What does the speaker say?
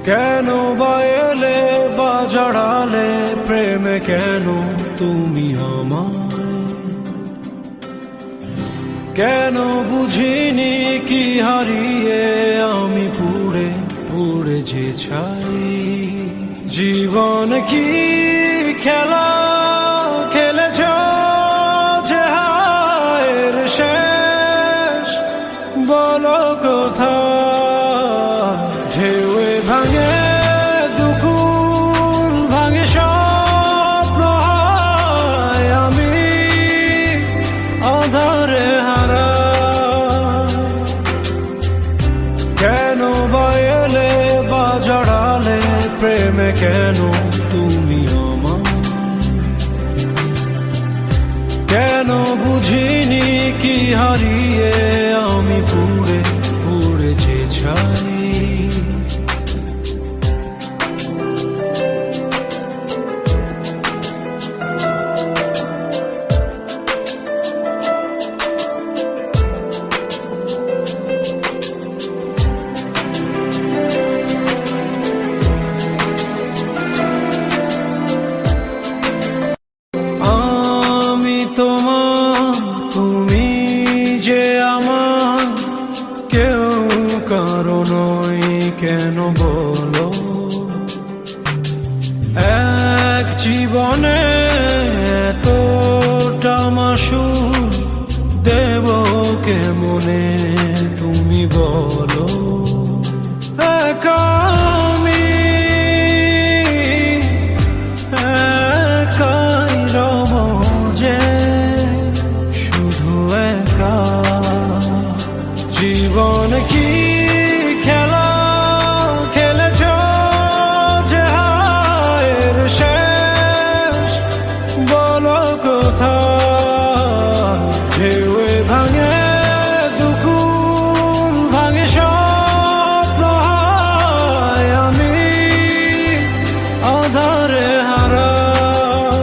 কেন বা এলে বা জড়ালে প্রেমে কেন তুমি আমায়? কেন বুঝিনি কি হারিয়ে আমি পুড়ে পুড়ে যে ছাই? জীবন কি খেলা খেলেছ যে হায়ের শেষ বলো কোথায়? ঢেউয়ে ভাঙে দুকুল ভাঙে স্বপ্ন হয় আমি আধারে হারা। কেন বা এলে বা জড়ালে প্রেমে কেন তুমি আমায়? কেন বুঝিনি কি হারিয়ে আমি পুড়ে পুড়ে যে ছাই? তুমি যে আমার কেউ কারো নই কেন বলো? এক জীবনে এতটা মাসুল দেব কেমনে তুমি বলো?